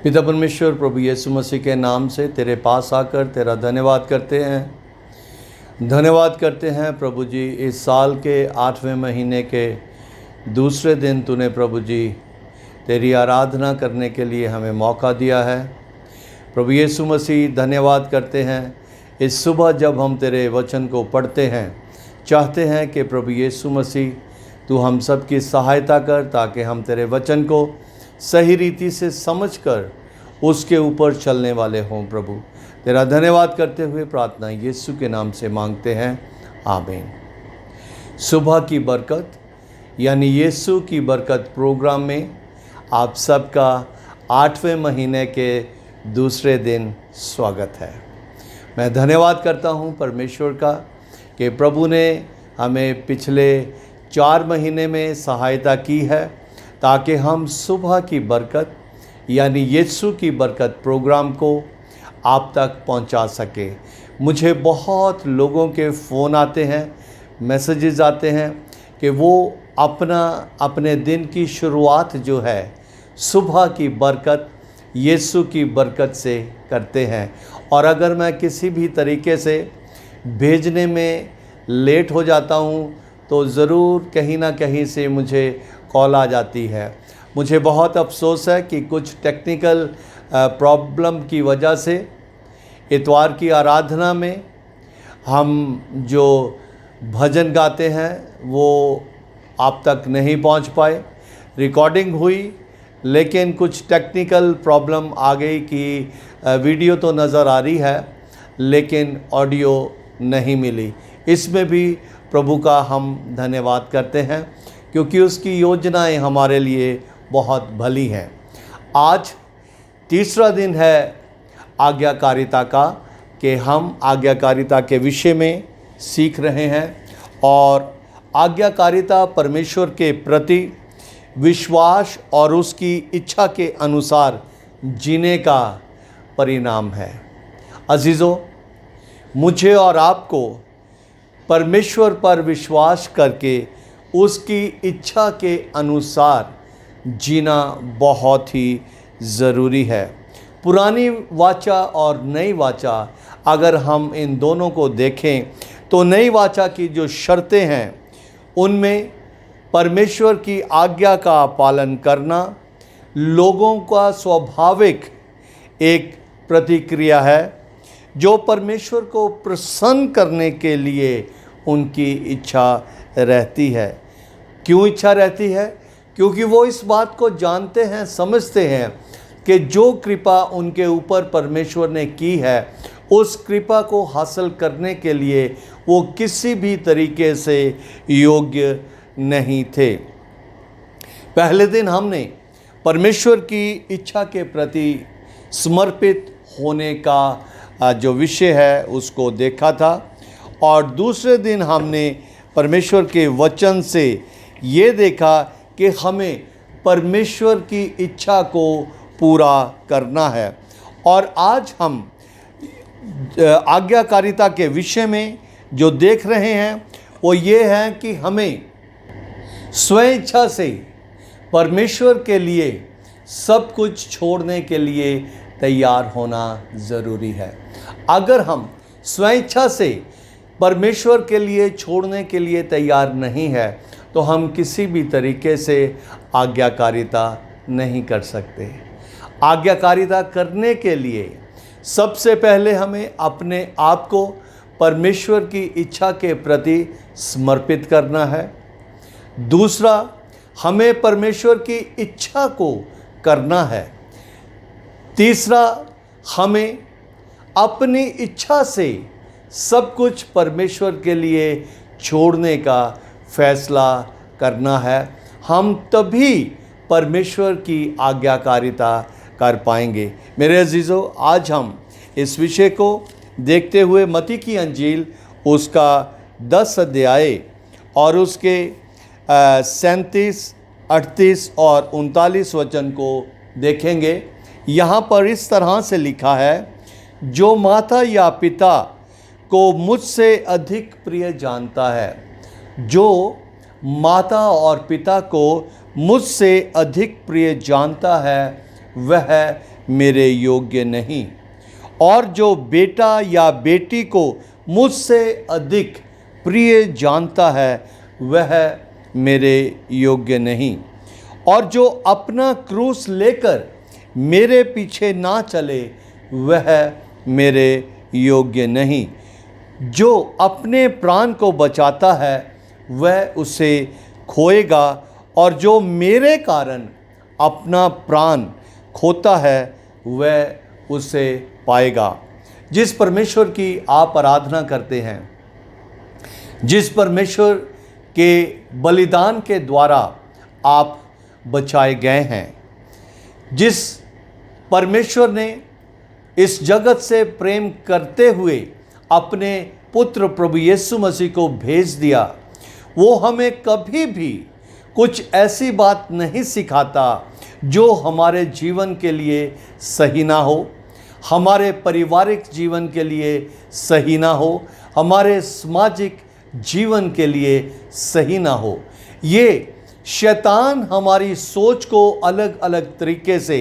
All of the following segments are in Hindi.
पिता परमेश्वर प्रभु यीशु मसीह के नाम से तेरे पास आकर तेरा धन्यवाद करते हैं प्रभु जी। इस साल के 8वें महीने के दूसरे दिन तूने प्रभु जी तेरी आराधना करने के लिए हमें मौका दिया है। प्रभु यीशु मसीह धन्यवाद करते हैं। इस सुबह जब हम तेरे वचन को पढ़ते हैं, चाहते हैं कि प्रभु यीशु मसीह तू हम सब की सहायता कर, ताकि हम तेरे वचन को सही रीति से समझकर उसके ऊपर चलने वाले हों। प्रभु तेरा धन्यवाद करते हुए प्रार्थना यीशु के नाम से मांगते हैं, आमीन। सुबह की बरकत यानी यीशु की बरकत प्रोग्राम में आप सबका 8वें महीने के दूसरे दिन स्वागत है। मैं धन्यवाद करता हूं परमेश्वर का कि प्रभु ने हमें पिछले 4 महीने में सहायता की है, ताकि हम सुबह की बरकत यानी यीशु की बरकत प्रोग्राम को आप तक पहुंचा सके। मुझे बहुत लोगों के फ़ोन आते हैं, मैसेजेस आते हैं कि वो अपने दिन की शुरुआत जो है सुबह की बरकत यीशु की बरकत से करते हैं। और अगर मैं किसी भी तरीके से भेजने में लेट हो जाता हूँ तो ज़रूर कहीं ना कहीं से मुझे कॉल आ जाती है। मुझे बहुत अफसोस है कि कुछ टेक्निकल प्रॉब्लम की वजह से इतवार की आराधना में हम जो भजन गाते हैं वो आप तक नहीं पहुंच पाए। रिकॉर्डिंग हुई लेकिन कुछ टेक्निकल प्रॉब्लम आ गई कि वीडियो तो नज़र आ रही है लेकिन ऑडियो नहीं मिली। इसमें भी प्रभु का हम धन्यवाद करते हैं, क्योंकि उसकी योजनाएं हमारे लिए बहुत भली हैं। आज तीसरा दिन है आज्ञाकारिता का, कि हम आज्ञाकारिता के विषय में सीख रहे हैं। और आज्ञाकारिता परमेश्वर के प्रति विश्वास और उसकी इच्छा के अनुसार जीने का परिणाम है। अजीज़ों, मुझे और आपको परमेश्वर पर विश्वास करके उसकी इच्छा के अनुसार जीना बहुत ही ज़रूरी है। पुरानी वाचा और नई वाचा, अगर हम इन दोनों को देखें तो नई वाचा की जो शर्तें हैं उनमें परमेश्वर की आज्ञा का पालन करना लोगों का स्वाभाविक एक प्रतिक्रिया है, जो परमेश्वर को प्रसन्न करने के लिए उनकी इच्छा रहती है। क्यों इच्छा रहती है? क्योंकि वो इस बात को जानते हैं, समझते हैं कि जो कृपा उनके ऊपर परमेश्वर ने की है, उस कृपा को हासिल करने के लिए वो किसी भी तरीके से योग्य नहीं थे। पहले दिन हमने परमेश्वर की इच्छा के प्रति समर्पित होने का जो विषय है उसको देखा था, और दूसरे दिन हमने परमेश्वर के वचन से ये देखा कि हमें परमेश्वर की इच्छा को पूरा करना है। और आज हम आज्ञाकारिता के विषय में जो देख रहे हैं वो ये है कि हमें स्वयं इच्छा से परमेश्वर के लिए सब कुछ छोड़ने के लिए तैयार होना ज़रूरी है। अगर हम स्वयं इच्छा से परमेश्वर के लिए छोड़ने के लिए तैयार नहीं है तो हम किसी भी तरीके से आज्ञाकारिता नहीं कर सकते। आज्ञाकारिता करने के लिए सबसे पहले हमें अपने आप को परमेश्वर की इच्छा के प्रति समर्पित करना है। दूसरा, हमें परमेश्वर की इच्छा को करना है। तीसरा, हमें अपनी इच्छा से सब कुछ परमेश्वर के लिए छोड़ने का फैसला करना है। हम तभी परमेश्वर की आज्ञाकारिता कर पाएंगे। मेरे अजीज़ों, आज हम इस विषय को देखते हुए मत्ती की अंजील उसका 10 अध्याय और उसके 37, 38 और 39 वचन को देखेंगे। यहाँ पर इस तरह से लिखा है, जो माता या पिता को मुझसे अधिक प्रिय जानता है, जो माता और पिता को मुझसे अधिक प्रिय जानता है, वह मेरे योग्य नहीं, और जो बेटा या बेटी को मुझसे अधिक प्रिय जानता है वह मेरे योग्य नहीं। और जो अपना क्रूस लेकर मेरे पीछे ना चले वह मेरे योग्य नहीं। जो अपने प्राण को बचाता है वह उसे खोएगा, और जो मेरे कारण अपना प्राण खोता है वह उसे पाएगा। जिस परमेश्वर की आप आराधना करते हैं, जिस परमेश्वर के बलिदान के द्वारा आप बचाए गए हैं, जिस परमेश्वर ने इस जगत से प्रेम करते हुए अपने पुत्र प्रभु यीशु मसीह को भेज दिया, वो हमें कभी भी कुछ ऐसी बात नहीं सिखाता जो हमारे जीवन के लिए सही ना हो, हमारे पारिवारिक जीवन के लिए सही ना हो, हमारे सामाजिक जीवन के लिए सही ना हो। ये शैतान हमारी सोच को अलग अलग तरीके से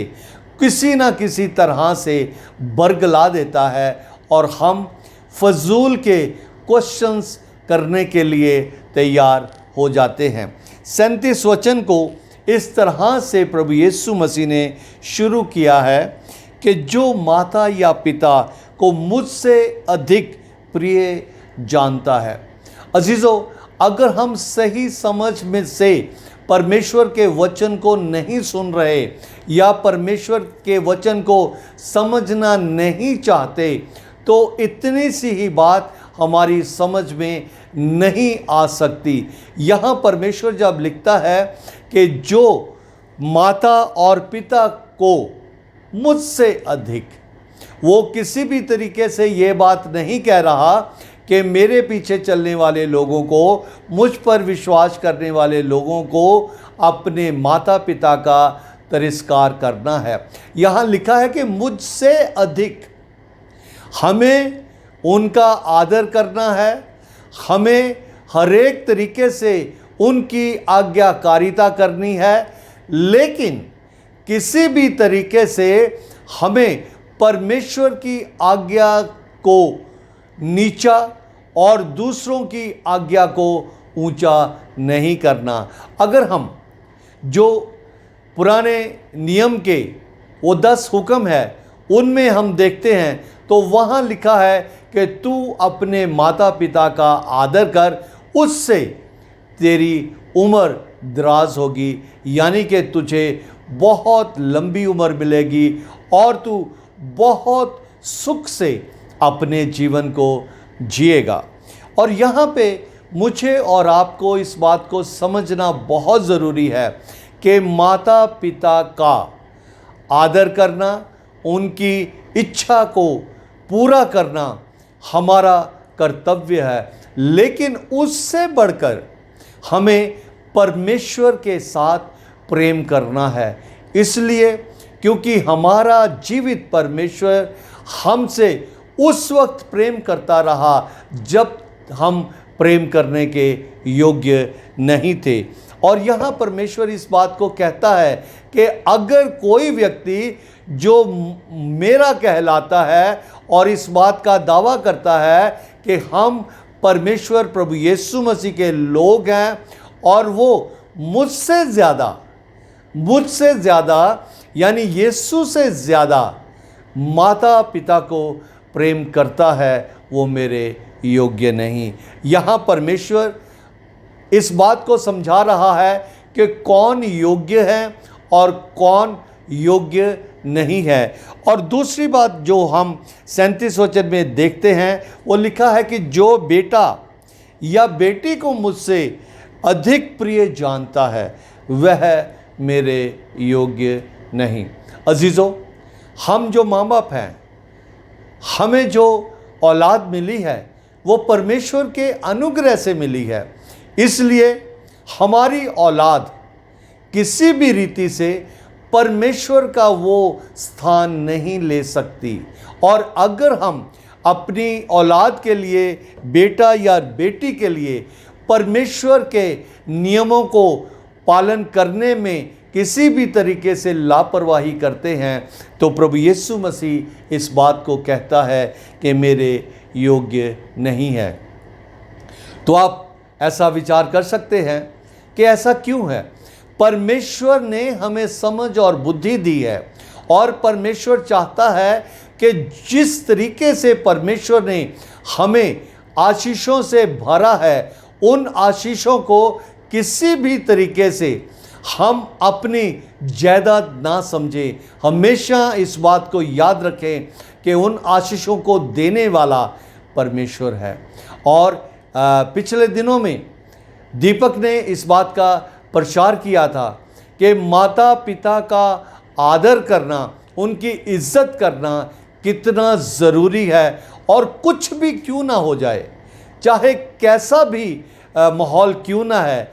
किसी ना किसी तरह से बरगला देता है और हम फजूल के क्वेश्चंस करने के लिए तैयार हो जाते हैं। 37 वचन को इस तरह से प्रभु यीशु मसीह ने शुरू किया है कि जो माता या पिता को मुझसे अधिक प्रिय जानता है। अजीज़ों, अगर हम सही समझ में से परमेश्वर के वचन को नहीं सुन रहे या परमेश्वर के वचन को समझना नहीं चाहते, तो इतनी सी ही बात हमारी समझ में नहीं आ सकती। यहाँ परमेश्वर जब लिखता है कि जो माता और पिता को मुझसे अधिक, वो किसी भी तरीके से ये बात नहीं कह रहा कि मेरे पीछे चलने वाले लोगों को, मुझ पर विश्वास करने वाले लोगों को अपने माता पिता का तिरस्कार करना है। यहाँ लिखा है कि मुझसे अधिक हमें उनका आदर करना है, हमें हर एक तरीके से उनकी आज्ञाकारिता करनी है, लेकिन किसी भी तरीके से हमें परमेश्वर की आज्ञा को नीचा और दूसरों की आज्ञा को ऊंचा नहीं करना। अगर हम जो पुराने नियम के वो 10 हुक्म है उनमें हम देखते हैं तो वहाँ लिखा है कि तू अपने माता पिता का आदर कर, उससे तेरी उम्र दराज होगी, यानी कि तुझे बहुत लंबी उम्र मिलेगी और तू बहुत सुख से अपने जीवन को जिएगा। और यहाँ पे मुझे और आपको इस बात को समझना बहुत ज़रूरी है कि माता पिता का आदर करना, उनकी इच्छा को पूरा करना हमारा कर्तव्य है, लेकिन उससे बढ़कर हमें परमेश्वर के साथ प्रेम करना है। इसलिए क्योंकि हमारा जीवित परमेश्वर हमसे उस वक्त प्रेम करता रहा जब हम प्रेम करने के योग्य नहीं थे। और यहाँ परमेश्वर इस बात को कहता है कि अगर कोई व्यक्ति जो मेरा कहलाता है और इस बात का दावा करता है कि हम परमेश्वर प्रभु यीशु मसीह के लोग हैं और वो मुझसे ज़्यादा यानी यीशु से ज़्यादा माता पिता को प्रेम करता है, वो मेरे योग्य नहीं। यहाँ परमेश्वर इस बात को समझा रहा है कि कौन योग्य है और कौन योग्य नहीं है। और दूसरी बात जो हम 37 वचन में देखते हैं वो लिखा है कि जो बेटा या बेटी को मुझसे अधिक प्रिय जानता है वह मेरे योग्य नहीं। अजीज़ों, हम जो माँ बाप हैं, हमें जो औलाद मिली है वो परमेश्वर के अनुग्रह से मिली है, इसलिए हमारी औलाद किसी भी रीति से परमेश्वर का वो स्थान नहीं ले सकती। और अगर हम अपनी औलाद के लिए, बेटा या बेटी के लिए परमेश्वर के नियमों को पालन करने में किसी भी तरीके से लापरवाही करते हैं तो प्रभु यीशु मसीह इस बात को कहता है कि मेरे योग्य नहीं है। तो आप ऐसा विचार कर सकते हैं कि ऐसा क्यों है। परमेश्वर ने हमें समझ और बुद्धि दी है और परमेश्वर चाहता है कि जिस तरीके से परमेश्वर ने हमें आशीषों से भरा है, उन आशीषों को किसी भी तरीके से हम अपनी जायदाद ना समझें। हमेशा इस बात को याद रखें कि उन आशीषों को देने वाला परमेश्वर है। और पिछले दिनों में दीपक ने इस बात का प्रचार किया था कि माता पिता का आदर करना, उनकी इज्जत करना कितना ज़रूरी है। और कुछ भी क्यों ना हो जाए, चाहे कैसा भी माहौल क्यों ना है,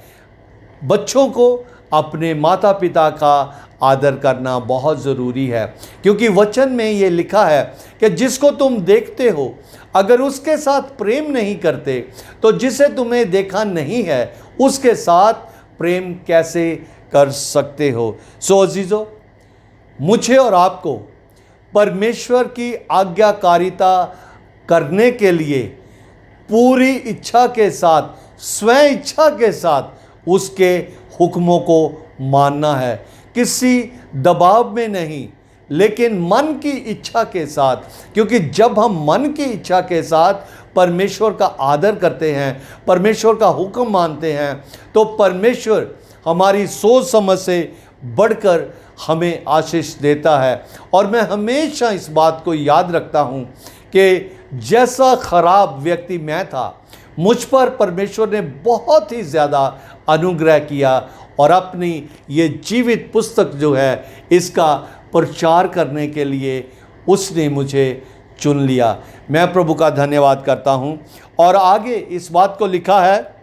बच्चों को अपने माता पिता का आदर करना बहुत ज़रूरी है। क्योंकि वचन में ये लिखा है कि जिसको तुम देखते हो अगर उसके साथ प्रेम नहीं करते तो जिसे तुम्हें देखा नहीं है उसके साथ प्रेम कैसे कर सकते हो। सो अजीजों, मुझे और आपको परमेश्वर की आज्ञाकारिता करने के लिए पूरी इच्छा के साथ, स्वयं इच्छा के साथ उसके हुक्मों को मानना है। किसी दबाव में नहीं, लेकिन मन की इच्छा के साथ। क्योंकि जब हम मन की इच्छा के साथ परमेश्वर का आदर करते हैं, परमेश्वर का हुक्म मानते हैं, तो परमेश्वर हमारी सोच समझ से बढ़कर हमें आशीष देता है। और मैं हमेशा इस बात को याद रखता हूँ कि जैसा खराब व्यक्ति मैं था, मुझ पर परमेश्वर ने बहुत ही ज़्यादा अनुग्रह किया और अपनी ये जीवित पुस्तक जो है इसका प्रचार करने के लिए उसने मुझे चुन लिया। मैं प्रभु का धन्यवाद करता हूँ। और आगे इस बात को लिखा है,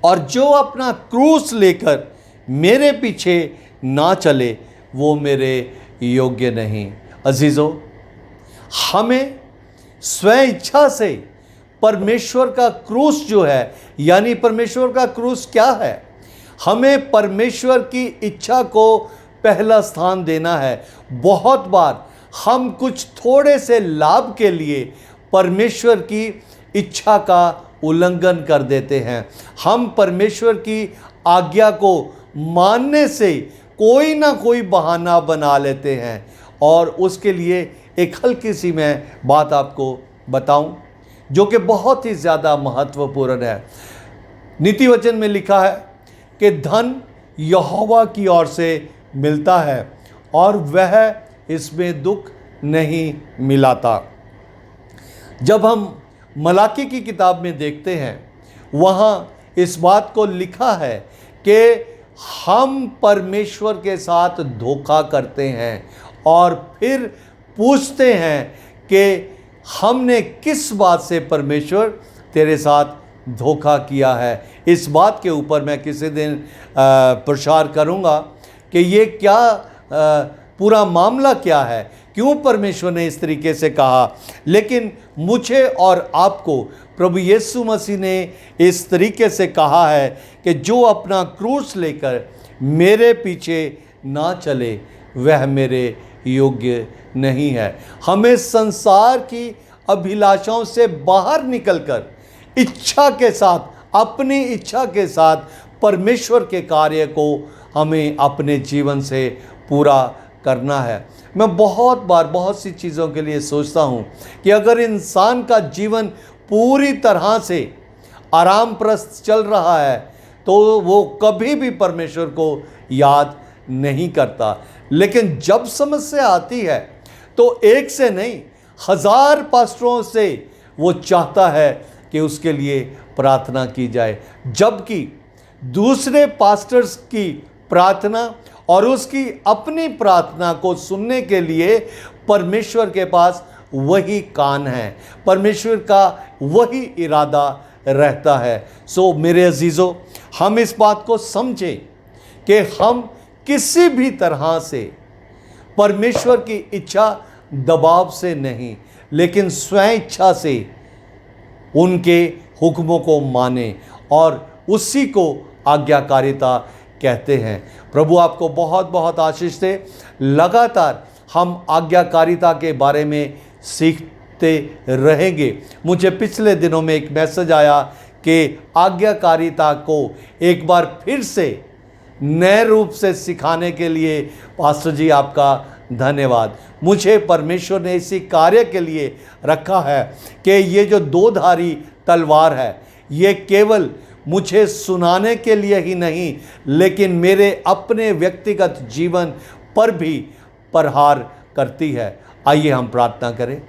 और जो अपना क्रूस लेकर मेरे पीछे ना चले वो मेरे योग्य नहीं। अजीज़ों, हमें स्वयं इच्छा से परमेश्वर का क्रूस जो है, यानी परमेश्वर का क्रूस क्या है, हमें परमेश्वर की इच्छा को पहला स्थान देना है। बहुत बार हम कुछ थोड़े से लाभ के लिए परमेश्वर की इच्छा का उल्लंघन कर देते हैं। हम परमेश्वर की आज्ञा को मानने से कोई ना कोई बहाना बना लेते हैं। और उसके लिए एक हल्की सी मैं बात आपको बताऊं जो कि बहुत ही ज़्यादा महत्वपूर्ण है। नीति वचन में लिखा है कि धन यहोवा की ओर से मिलता है और वह इसमें दुख नहीं मिलाता। जब हम मलाकी की किताब में देखते हैं, वहाँ इस बात को लिखा है कि हम परमेश्वर के साथ धोखा करते हैं और फिर पूछते हैं कि हमने किस बात से परमेश्वर तेरे साथ धोखा किया है। इस बात के ऊपर मैं किसी दिन प्रचार करूँगा कि ये क्या पूरा मामला क्या है, क्यों परमेश्वर ने इस तरीके से कहा। लेकिन मुझे और आपको प्रभु यीशु मसीह ने इस तरीके से कहा है कि जो अपना क्रूस लेकर मेरे पीछे ना चले वह मेरे योग्य नहीं है। हमें संसार की अभिलाषाओं से बाहर निकलकर इच्छा के साथ, अपनी इच्छा के साथ परमेश्वर के कार्य को हमें अपने जीवन से पूरा करना है। मैं बहुत बार बहुत सी चीज़ों के लिए सोचता हूँ कि अगर इंसान का जीवन पूरी तरह से आरामप्रस्त चल रहा है तो वो कभी भी परमेश्वर को याद नहीं करता। लेकिन जब समस्या आती है तो एक से नहीं, 1000 पास्टरों से वो चाहता है कि उसके लिए प्रार्थना की जाए, जबकि दूसरे पास्टर्स की प्रार्थना और उसकी अपनी प्रार्थना को सुनने के लिए परमेश्वर के पास वही कान है, परमेश्वर का वही इरादा रहता है। सो मेरे अजीज़ों, हम इस बात को समझें कि हम किसी भी तरह से परमेश्वर की इच्छा दबाव से नहीं, लेकिन स्वयं इच्छा से उनके हुक्मों को माने और उसी को आज्ञाकारिता कहते हैं। प्रभु आपको बहुत बहुत आशीष दे। लगातार हम आज्ञाकारिता के बारे में सीखते रहेंगे। मुझे पिछले दिनों में एक मैसेज आया कि आज्ञाकारिता को एक बार फिर से नए रूप से सिखाने के लिए पास्टर जी आपका धन्यवाद। मुझे परमेश्वर ने इसी कार्य के लिए रखा है कि ये जो दो धारी तलवार है, ये केवल मुझे सुनाने के लिए ही नहीं, लेकिन मेरे अपने व्यक्तिगत जीवन पर भी प्रहार करती है। आइए हम प्रार्थना करें।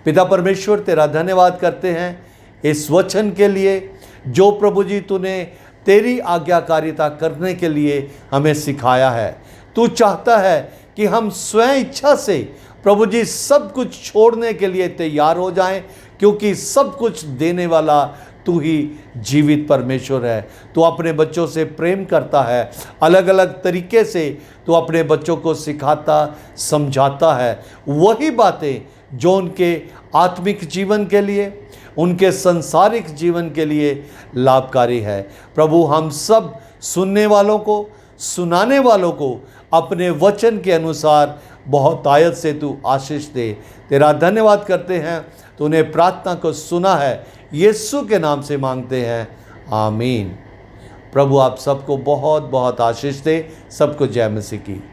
पिता परमेश्वर, तेरा धन्यवाद करते हैं इस वचन के लिए जो प्रभु जी तूने तेरी आज्ञाकारिता करने के लिए हमें सिखाया है। तू चाहता है कि हम स्वयं इच्छा से प्रभु जी सब कुछ छोड़ने के लिए तैयार हो जाएं, क्योंकि सब कुछ देने वाला तू ही जीवित परमेश्वर है। तू अपने बच्चों से प्रेम करता है, अलग अलग तरीके से तू अपने बच्चों को सिखाता समझाता है वही बातें जो उनके आत्मिक जीवन के लिए, उनके सांसारिक जीवन के लिए लाभकारी है। प्रभु हम सब सुनने वालों को, सुनाने वालों को अपने वचन के अनुसार बहुत आयत से तू आशीष दे। तेरा धन्यवाद करते हैं, तूने प्रार्थना को सुना है, यीशु के नाम से मांगते हैं, आमीन। प्रभु आप सबको बहुत बहुत आशीष दे। सबको जय मसीह की।